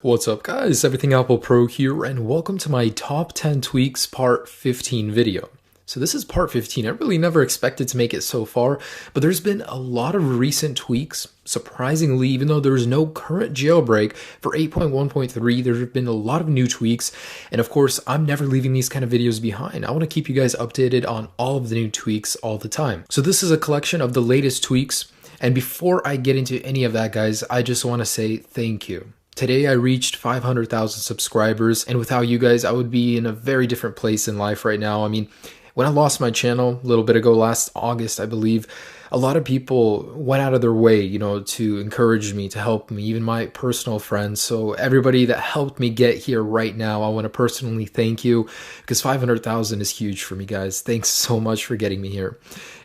What's up guys, Everything Apple Pro here, and welcome to my top 10 tweaks part 15 video. So this is part 15. I really never expected to make it so far, but there's been a lot of recent tweaks. Surprisingly, even though there's no current jailbreak for 8.1.3, there have been a lot of new tweaks. And of course, I'm never leaving these kind of videos behind. I want to keep you guys updated on all of the new tweaks all the time. So this is a collection of the latest tweaks. And before I get into any of that, guys, I just want to say thank you. Today I reached 500,000 subscribers, and without you guys, I would be in a very different place in life right now. I mean, when I lost my channel a little bit ago, last August, I believe, a lot of people went out of their way, to encourage me, to help me, even my personal friends. So everybody that helped me get here right now, I want to personally thank you, because 500,000 is huge for me, guys. Thanks so much for getting me here.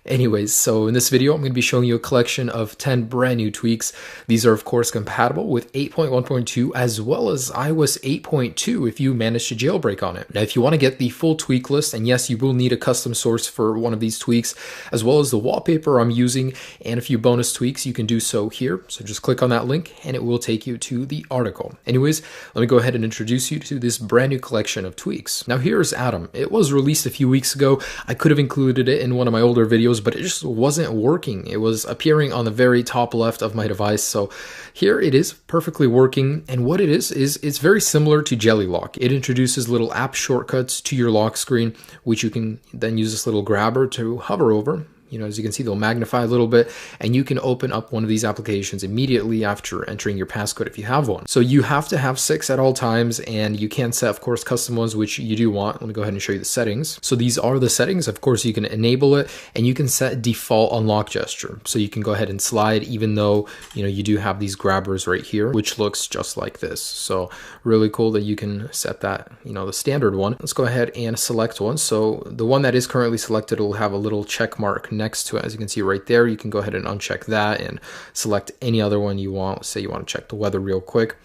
Anyways, so in this video, I'm going to be showing you a collection of 10 brand new tweaks. These are, of course, compatible with 8.1.2 as well as iOS 8.2 if you manage to jailbreak on it. Now, if you want to get the full tweak list, and yes, you will need a custom source for one of these tweaks, as well as the wallpaper I'm using and a few bonus tweaks, you can do so here. So just click on that link and it will take you to the article. Anyways, let me go ahead and introduce you to this brand new collection of tweaks. Now, here's Atom. It was released a few weeks ago. I could have included it in one of my older videos, but it just wasn't working. It was appearing on the very top left of my device. So here it is, perfectly working. And what it is it's very similar to Jelly Lock. It introduces little app shortcuts to your lock screen, which you can then use this little grabber to hover over. As you can see, they'll magnify a little bit, and you can open up one of these applications immediately after entering your passcode if you have one. So you have to have 6 at all times, and you can set, of course, custom ones, which you do want. Let me go ahead and show you the settings. So these are the settings. Of course, you can enable it, and you can set default unlock gesture. So you can go ahead and slide, even though, you do have these grabbers right here, which looks just like this. So really cool that you can set that, the standard one. Let's go ahead and select one. So the one that is currently selected will have a little check mark next to it. As you can see right there, you can go ahead and uncheck that and select any other one you want. Let's say you want to check the weather real quick,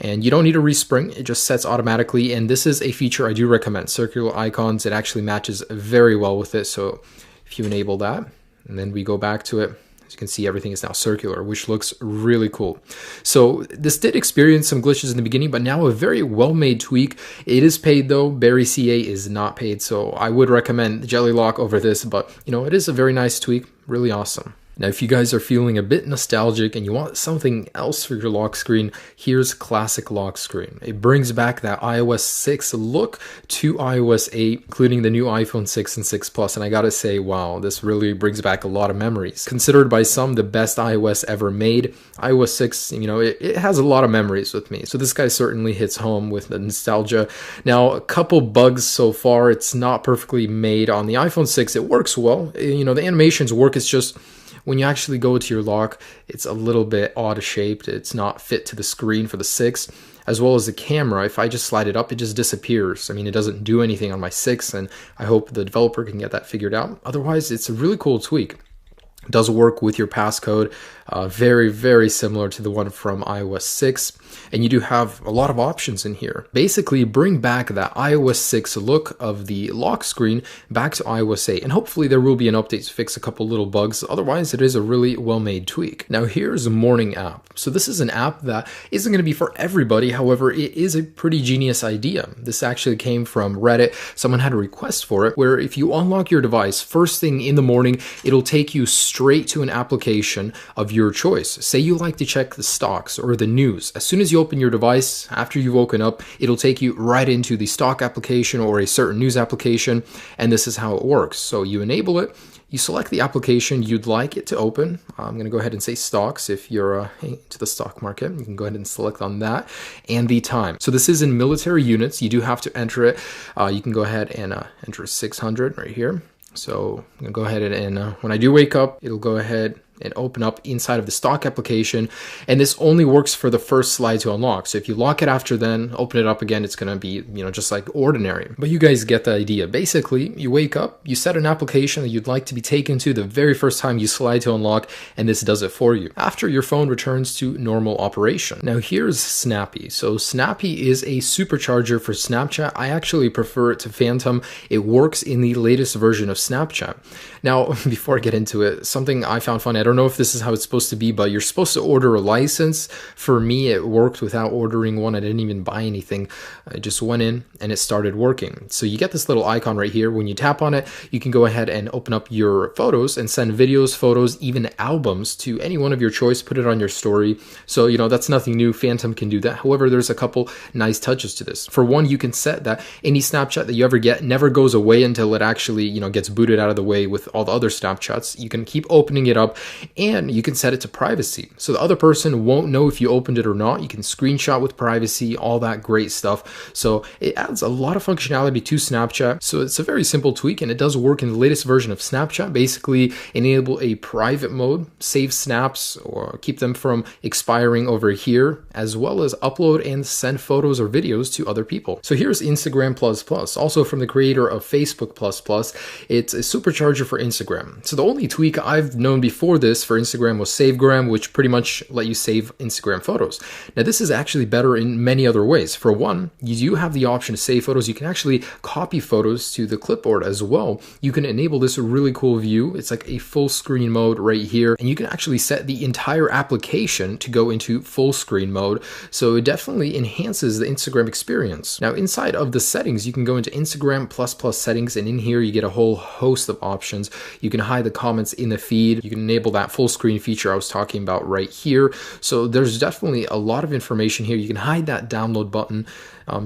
and you don't need a respring. It just sets automatically, and this is a feature I do recommend. Circular icons, it actually matches very well with it. So if you enable that, and then we go back to it, as you can see, everything is now circular, which looks really cool. So this did experience some glitches in the beginning, but now a very well-made tweak. It is paid though. Barry CA is not paid, so I would recommend Jelly Lock over this, but it is a very nice tweak, really awesome. Now, if you guys are feeling a bit nostalgic and you want something else for your lock screen, here's Classic Lock Screen. It brings back that iOS 6 look to iOS 8, including the new iPhone 6 and 6 Plus. And I gotta say, wow, this really brings back a lot of memories. Considered by some the best iOS ever made, iOS 6, it has a lot of memories with me. So this guy certainly hits home with the nostalgia. Now, a couple bugs so far. It's not perfectly made on the iPhone 6. It works well. The animations work. It's just when you actually go to your lock, it's a little bit odd shaped. It's not fit to the screen for the 6, as well as the camera. If I just slide it up, it just disappears. I mean, it doesn't do anything on my 6, and I hope the developer can get that figured out. Otherwise, it's a really cool tweak. It does work with your passcode, very, very similar to the one from iOS 6. And you do have a lot of options in here. Basically, bring back that iOS 6 look of the lock screen back to iOS 8. And hopefully there will be an update to fix a couple little bugs. Otherwise, it is a really well-made tweak. Now, here's a morning app. So this is an app that isn't going to be for everybody. However, it is a pretty genius idea. This actually came from Reddit. Someone had a request for it, where if you unlock your device first thing in the morning, it'll take you straight to an application of your choice. Say you like to check the stocks or the news. As soon as you open your device, after you've woken up, it'll take you right into the stock application or a certain news application, and this is how it works. So you enable it, you select the application you'd like it to open. I'm going to go ahead and say stocks. If you're into the stock market, you can go ahead and select on that, and the time. So this is in military units. You do have to enter it. You can go ahead and enter 600 right here. So I'm going to go ahead and when I do wake up, it'll go ahead and open up inside of the stock application. And this only works for the first slide to unlock. So if you lock it after then, open it up again, it's going to be, just like ordinary. But you guys get the idea. Basically, you wake up, you set an application that you'd like to be taken to the very first time you slide to unlock, and this does it for you. After, your phone returns to normal operation. Now here's Snappy. So Snappy is a supercharger for Snapchat. I actually prefer it to Phantom. It works in the latest version of Snapchat. Now, before I get into it, something I found funny, I don't know if this is how it's supposed to be, but you're supposed to order a license. For me, it worked without ordering one. I didn't even buy anything. I just went in and it started working. So you get this little icon right here. When you tap on it, you can go ahead and open up your photos and send videos, photos, even albums to anyone of your choice, put it on your story. So, that's nothing new. Phantom can do that. However, there's a couple nice touches to this. For one, you can set that any Snapchat that you ever get never goes away until it actually, gets booted out of the way with all the other Snapchats. You can keep opening it up, and you can set it to privacy. So the other person won't know if you opened it or not. You can screenshot with privacy, all that great stuff. So it adds a lot of functionality to Snapchat. So it's a very simple tweak, and it does work in the latest version of Snapchat. Basically enable a private mode, save snaps or keep them from expiring over here, as well as upload and send photos or videos to other people. So here's Instagram++, also from the creator of Facebook++. It's a supercharger for Instagram. So the only tweak I've known before this for Instagram was Savegram, which pretty much let you save Instagram photos. Now this is actually better in many other ways. For one, you do have the option to save photos. You can actually copy photos to the clipboard as well. You can enable this really cool view. It's like a full screen mode right here, and you can actually set the entire application to go into full screen mode. So it definitely enhances the Instagram experience. Now inside of the settings, you can go into Instagram++ settings, and in here you get a whole host of options. You can hide the comments in the feed. You can enable that full screen feature I was talking about right here. So there's definitely a lot of information here. You can hide that download button.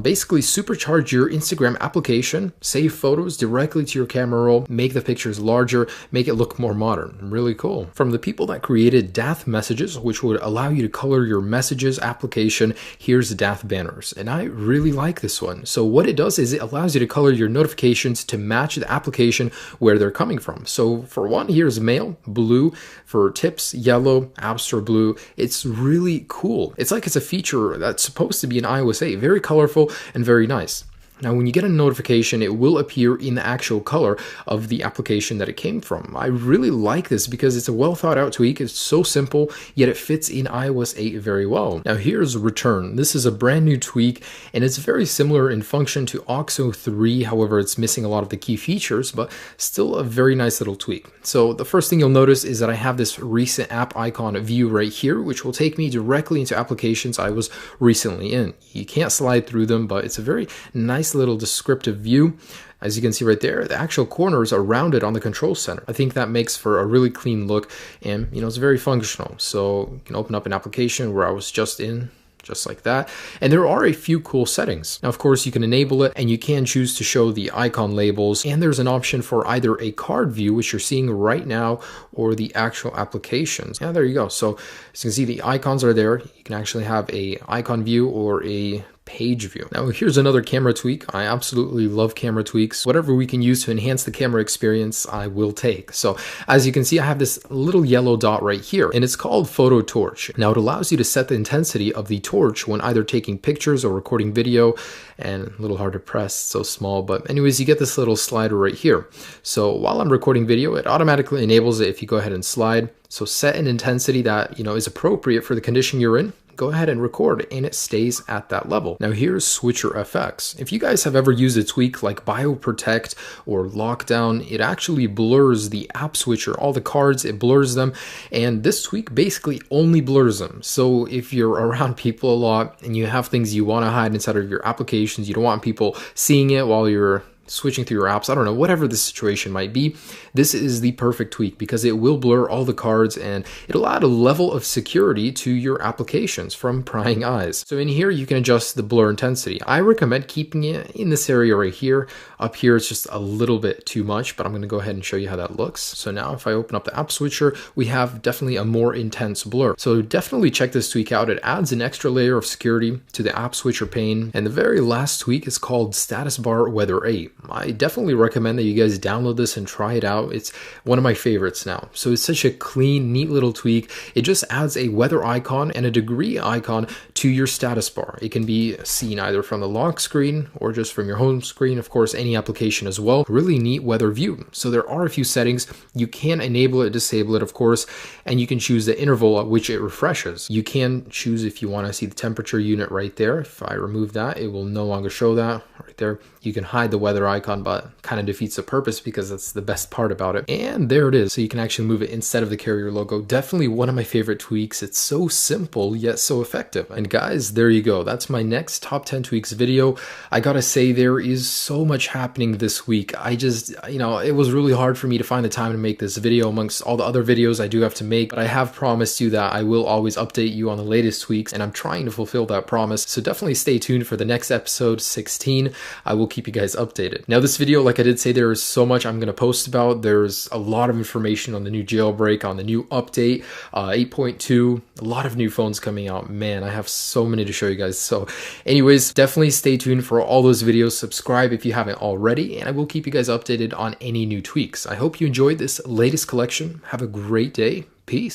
Basically supercharge your Instagram application, save photos directly to your camera roll, make the pictures larger, make it look more modern. Really cool. From the people that created DATH messages, which would allow you to color your messages application, here's DATH banners. And I really like this one. So what it does is it allows you to color your notifications to match the application where they're coming from. So for one, here's mail, blue. For tips, yellow, App Store blue. It's really cool. It's like it's a feature that's supposed to be in iOS 8. Very colorful and very nice. Now, when you get a notification, it will appear in the actual color of the application that it came from. I really like this because it's a well thought out tweak. It's so simple, yet it fits in iOS 8 very well. Now, here's Return. This is a brand new tweak, and it's very similar in function to OXO 3. However, it's missing a lot of the key features, but still a very nice little tweak. So the first thing you'll notice is that I have this recent app icon view right here, which will take me directly into applications I was recently in. You can't slide through them, but it's a very nice little descriptive view. As you can see right there, the actual corners are rounded on the control center. I think that makes for a really clean look, and it's very functional. So you can open up an application where I was just in, just like that. And there are a few cool settings. Now, of course, you can enable it, and you can choose to show the icon labels. And there's an option for either a card view, which you're seeing right now, or the actual applications. Yeah, there you go. So as you can see, the icons are there. You can actually have a icon view or a page view. Now here's another camera tweak. I absolutely love camera tweaks. Whatever we can use to enhance the camera experience, I will take. So as you can see, I have this little yellow dot right here, and it's called Photo Torch. Now it allows you to set the intensity of the torch when either taking pictures or recording video, and a little hard to press, so small, but anyways, you get this little slider right here. So while I'm recording video, it automatically enables it if you go ahead and slide. So set an intensity that is appropriate for the condition you're in. Go ahead and record, and it stays at that level. Now here's Switcher FX. If you guys have ever used a tweak like BioProtect or Lockdown, it actually blurs the app switcher, all the cards, it blurs them, and this tweak basically only blurs them. So if you're around people a lot and you have things you want to hide inside of your applications, you don't want people seeing it while you're switching through your apps, I don't know, whatever the situation might be, this is the perfect tweak because it will blur all the cards and it'll add a level of security to your applications from prying eyes. So in here, you can adjust the blur intensity. I recommend keeping it in this area right here. Up here, it's just a little bit too much, but I'm going to go ahead and show you how that looks. So now if I open up the app switcher, we have definitely a more intense blur. So definitely check this tweak out. It adds an extra layer of security to the app switcher pane. And the very last tweak is called Status Bar Weather 8. I definitely recommend that you guys download this and try it out. It's one of my favorites now. So it's such a clean, neat little tweak. It just adds a weather icon and a degree icon to your status bar. It can be seen either from the lock screen or just from your home screen, of course, any application as well. Really neat weather view. So there are a few settings. You can enable it, disable it, of course, and you can choose the interval at which it refreshes. You can choose if you want to see the temperature unit right there. If I remove that, it will no longer show that right there. You can hide the weather another icon, but kind of defeats the purpose because that's the best part about it. And there it is. So you can actually move it instead of the carrier logo. Definitely one of my favorite tweaks. It's so simple, yet so effective. And guys, there you go. That's my next top 10 tweaks video. I gotta say, there is so much happening this week. I just, it was really hard for me to find the time to make this video amongst all the other videos I do have to make, but I have promised you that I will always update you on the latest tweaks, and I'm trying to fulfill that promise. So definitely stay tuned for the next episode 16. I will keep you guys updated. Now this video, like I did say, there is so much I'm going to post about. There's a lot of information on the new jailbreak, on the new update, 8.2, a lot of new phones coming out. Man, I have so many to show you guys. So anyways, definitely stay tuned for all those videos. Subscribe if you haven't already, and I will keep you guys updated on any new tweaks. I hope you enjoyed this latest collection. Have a great day. Peace.